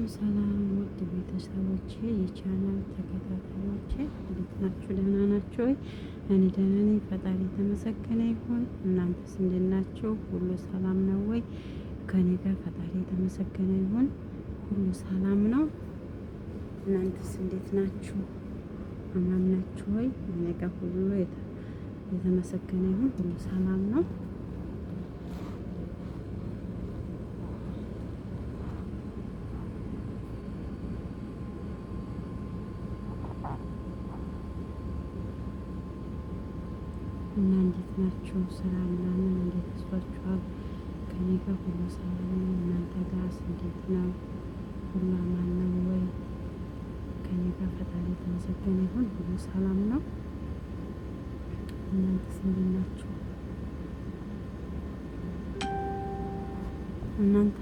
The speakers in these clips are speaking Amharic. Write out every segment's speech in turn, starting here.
ሰላም ውድ ቤተሰቦቼ የቻናል ተከታታዮቼ እንዴት ናችሁ? ደህና ናችሁ ወይ? እኔ ደህና ነኝ። ፈጣሪ የተመሰገነ ይሁን። እናንተስ እንዴት ናችሁ? ሁሉ ሰላም ነው ወይ? ከኔ ጋር ፈጣሪ የተመሰገነ ይሁን፣ ሁሉ ሰላም ነው። እናንተስ እንዴት ናችሁ? አማን ናችሁ ወይ? እኔ ጋር ሁሉ የተመሰገነ ይሁን፣ ሁሉ ሰላም ነው። እና እንዴት ናችሁ? ስራ ምናምን እንዴት ይዟችኋል? ከኔ ጋር ሁሉ ሰላም ነው። እናንተ ጋርስ እንዴት ነው? ሁሉ አማን ነው ወይ? ከኔ ጋር ፈጣሪ የተመሰገነ ይሁን፣ ሁሉ ሰላም ነው። እናንተስ እንዴት ናችሁ? እናንተ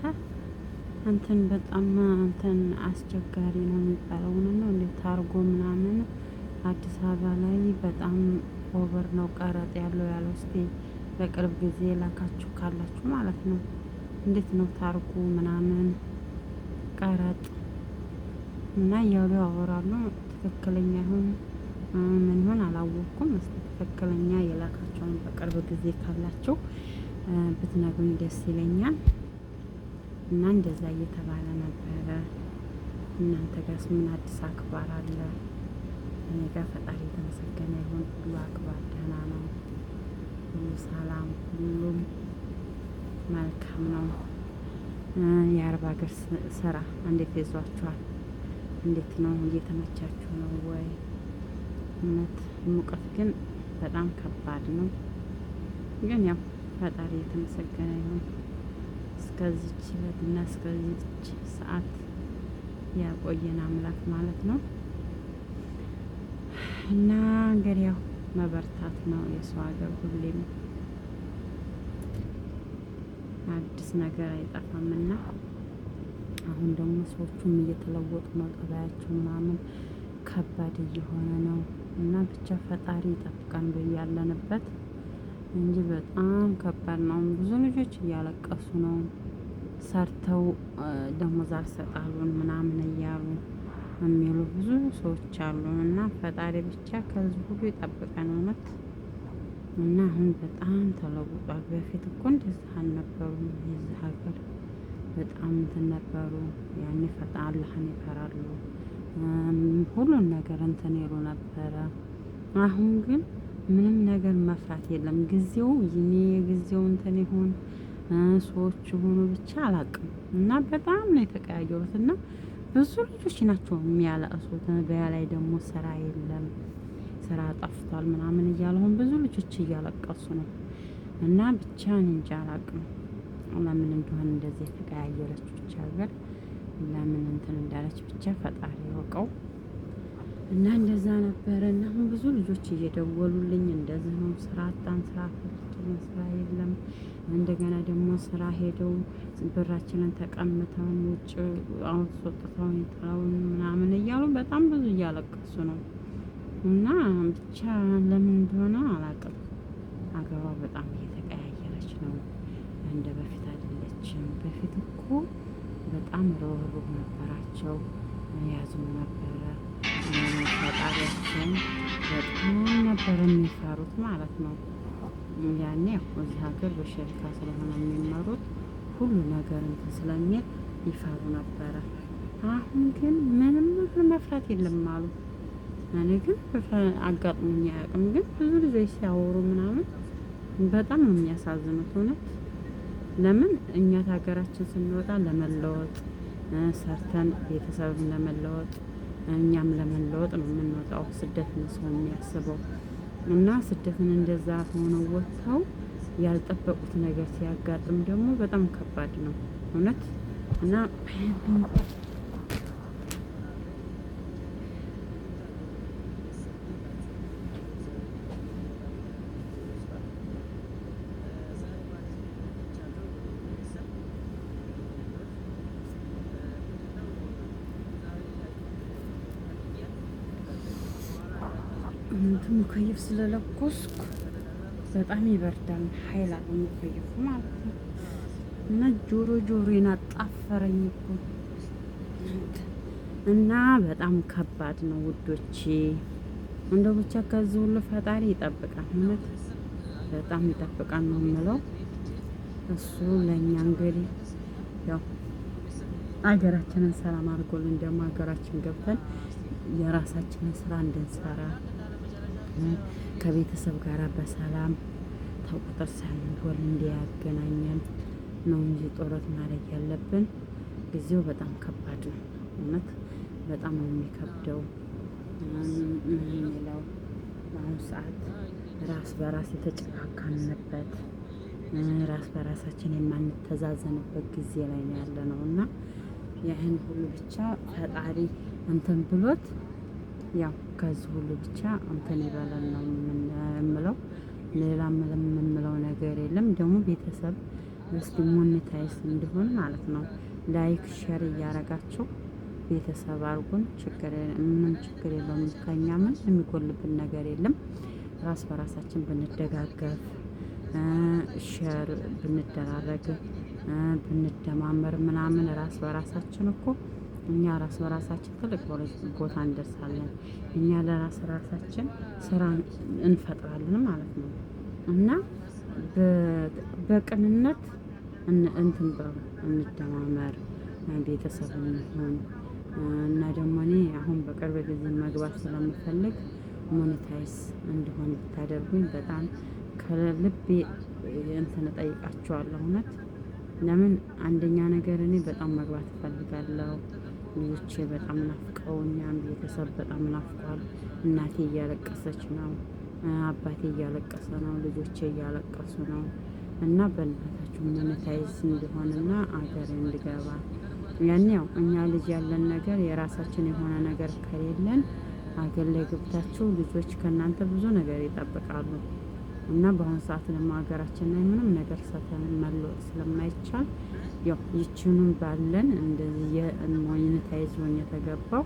እንትን በጣም እንትን አስቸጋሪ ነው የሚባለው ነው እንዴ? ታርጎ ምናምን አዲስ አበባ ላይ በጣም ኦቨር ነው ቀረጥ ያለው እስቲ በቅርብ ጊዜ ላካችሁ ካላችሁ ማለት ነው። እንዴት ነው ታርጉ ምናምን ቀረጥ እና እያሉ ያወራሉ። ትክክለኛ ይሁን ምን ይሁን አላወቅኩም። እስቲ ትክክለኛ የላካቸውን በቅርብ ጊዜ ካላችሁ ብትነግሩኝ ደስ ይለኛል። እና እንደዛ እየተባለ ነበረ። እናንተ ጋርስ ምን አዲስ አክባር አለ? እኔ ጋር ፈጣሪ የተመሰገነ ይሁን፣ ሁሉ አክባር ደህና ነው፣ ሁሉ ሰላም፣ ሁሉም መልካም ነው። የአረብ ሀገር ስራ እንዴት ይዟችኋል? እንዴት ነው? እየተመቻችሁ ነው ወይ? እውነት ሙቀት ግን በጣም ከባድ ነው። ግን ያው ፈጣሪ የተመሰገነ ይሁን እስከዚች እና እስከዚች ሰዓት ያቆየን አምላክ ማለት ነው። እና እንግዲህ ያው መበርታት ነው። የሰው ሀገር ሁሌም አዲስ ነገር አይጠፋምና አሁን ደግሞ ሰዎቹም እየተለወጡ ነው። ጠባያቸው ምናምን ከባድ እየሆነ ነው። እና ብቻ ፈጣሪ ይጠብቀን በያለንበት እንጂ በጣም ከባድ ነው። ብዙ ልጆች እያለቀሱ ነው። ሰርተው ደሞዝ አልሰጣሉን ምናምን እያሉ የሚሉ ብዙ ሰዎች አሉ። እና ፈጣሪ ብቻ ከዚህ ሁሉ ይጠብቀን እውነት። እና አሁን በጣም ተለውጧል። በፊት እኮ እንደዚህ አልነበሩም። የዚህ ሀገር በጣም እንትን ነበሩ። ያኔ አላህን ይፈራሉ። ሁሉን ነገር እንትን ይሉ ነበረ። አሁን ግን ምንም ነገር መፍራት የለም። ጊዜው የጊዜው እንትን ይሁን ሰዎች ሆኑ ብቻ አላቅም። እና በጣም ነው የተቀያየሩት። እና ብዙ ልጆች ናቸው የሚያለቅሱት። በያ ላይ ደግሞ ስራ የለም፣ ስራ ጠፍቷል ምናምን እያሉ አሁን ብዙ ልጆች እያለቀሱ ነው። እና ብቻ እኔ እንጃ አላቅም ለምን እንደሆነ እንደዚህ የተቀያየረች ብቻ ሀገር ለምን እንትን እንዳለች ብቻ ፈጣሪ ያውቀው። እና እንደዛ ነበረ። እና አሁን ብዙ ልጆች እየደወሉልኝ እንደዚህ ነው፣ ስራ አጣን፣ ስራ ፈልተን፣ ስራ የለም። እንደገና ደግሞ ስራ ሄደው ብራችንን ተቀምተውን ውጭ አስወጥተውን ይጥለውን ምናምን እያሉ በጣም ብዙ እያለቀሱ ነው። እና ብቻ ለምን እንደሆነ አላውቅም። አገሯ በጣም እየተቀያየረች ነው። እንደ በፊት አይደለችም። በፊት እኮ በጣም ርህሩህ ነበራቸው፣ ያዝኑ ነበረ። ፈጣሪያቸውን በጣም ነበር የሚፈሩት ማለት ነው። ያኔ እዚህ ሀገር በሸሪካ ስለሆነ የሚመሩት ሁሉ ነገር እንትን ስለሚል ይፈሩ ነበረ። አሁን ግን ምንም ነገር መፍራት የለም አሉ። እኔ ግን አጋጥሞኝ አያውቅም። ግን ብዙ ልጆች ሲያወሩ ምናምን በጣም ነው የሚያሳዝኑት እውነት። ለምን እኛ ሀገራችን ስንወጣ ለመለወጥ ሰርተን ቤተሰብን ለመለወጥ እኛም ለመለወጥ ነው የምንወጣው። ስደትን ሰው የሚያስበው እና ስደትን እንደዛ ሆነው ወጥተው ያልጠበቁት ነገር ሲያጋጥም ደግሞ በጣም ከባድ ነው እውነት። እና ሙከይፍ ስለለኮስኩ በጣም ይበርዳል። ኃይል አለው ሙከይፉ ማለት ነው። እና ጆሮዬን አጣፈረኝ እኮ እና በጣም ከባድ ነው ውዶቼ። እንደው ብቻ ከዚህ ሁሉ ፈጣሪ ይጠብቃል። እውነት በጣም ይጠብቃል ነው የምለው። እሱ ለእኛ እንግዲህ ያው ሀገራችንን ሰላም አድርጎልን ደግሞ ሀገራችን ገብተን የራሳችንን ስራ እንድንሰራ ከቤተሰብ ጋር በሰላም ተቁጥር ሳንጎል እንዲያገናኘን ነው እንጂ ጦረት ማድረግ ያለብን። ጊዜው በጣም ከባድ ነው። እውነት በጣም ነው የሚከብደው። የሚለው በአሁኑ ሰዓት ራስ በራስ የተጨካከንበት ራስ በራሳችን የማንተዛዘንበት ጊዜ ላይ ነው ያለ ነው እና ይህን ሁሉ ብቻ ፈጣሪ እንትን ብሎት ያው ከዚህ ሁሉ ብቻ እንትን ይበለን ነው የምለው። ሌላ የምንለው ነገር የለም። ደግሞ ቤተሰብ እስኪ ሞኔታይዝ እንዲሆን ማለት ነው ላይክ ሼር እያረጋችሁ ቤተሰብ አርጉን። ምንም ችግር የለውም። ከኛ ምን የሚጎልብን ነገር የለም። ራስ በራሳችን ብንደጋገፍ ሼር ብንደራረግ ብንደማመር ምናምን ራስ በራሳችን እኮ እኛ ራስ በራሳችን ትልቅ ቦታ እንደርሳለን። እኛ ለራስ ራሳችን ስራ እንፈጥራለን ማለት ነው እና በቅንነት እንትን እንደማመር ቤተሰብ እንሆን እና ደግሞ እኔ አሁን በቅርብ ጊዜ መግባት ስለምፈልግ ሞኔታይዝ እንዲሆን ብታደርጉኝ በጣም ከልቤ እንትን እጠይቃችኋለሁ። እውነት ለምን አንደኛ ነገር እኔ በጣም መግባት እፈልጋለሁ። ልጆቼ በጣም ናፍቀውኛል። ቤተሰብ በጣም ናፍቋል። እናቴ እያለቀሰች ነው። አባቴ እያለቀሰ ነው። ልጆቼ እያለቀሱ ነው። እና በእናታችሁ ሞኔታይዝ እንዲሆንና አገር እንዲገባ ያኔ ያው እኛ ልጅ ያለን ነገር የራሳችን የሆነ ነገር ከሌለን አገር ላይ ገብታችሁ ልጆች ከእናንተ ብዙ ነገር ይጠብቃሉ። እና በአሁኑ ሰዓት ደግሞ ሀገራችን ላይ ምንም ነገር ሰተን መለወጥ ስለማይቻል ያው ይችኑም ባለን እንደዚህ ሞኔታይዝ ሆኜ የተገባው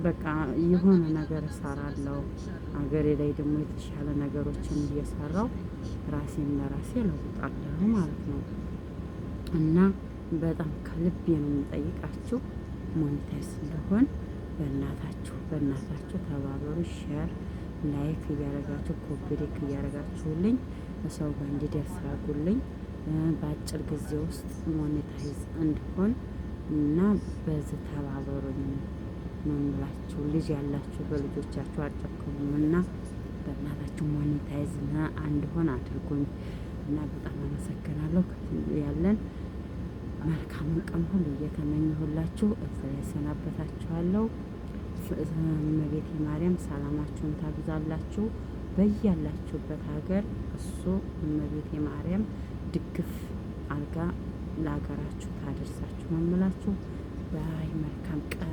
በቃ የሆነ ነገር እሰራለሁ። ሀገሬ ላይ ደግሞ የተሻለ ነገሮችን እየሰራው ራሴን ለራሴ ለውጣለሁ ማለት ነው። እና በጣም ከልቤ ነው የምጠይቃችሁ ሞኔታይዝ እንደሆን በእናታችሁ ተባበሩ። ሼር ላይክ እያረጋችሁ ኮፒሊክ እያረጋችሁልኝ ሰው ጋር እንዲደርስ አድርጉልኝ። በአጭር ጊዜ ውስጥ ሞኔታይዝ እንዲሆን እና በዚህ ተባበሩኝ ነው የምላችሁ። ልጅ ያላችሁ በልጆቻችሁ አጨክሙም እና በእናታችሁ ሞኔታይዝ እንዲሆን አድርጉኝ እና በጣም አመሰግናለሁ። ያለን መልካምን ቀን ሁሉ እየተመኘሁላችሁ እዛ ያሰናበታችኋለሁ። እመቤቴ ማርያም ሰላማችሁን ታብዛላችሁ በያላችሁበት ሀገር። እሱ እመቤቴ ማርያም ድግፍ አልጋ ለሀገራችሁ ታደርሳችሁ ነው የምላችሁ። ባይ መልካም ቀን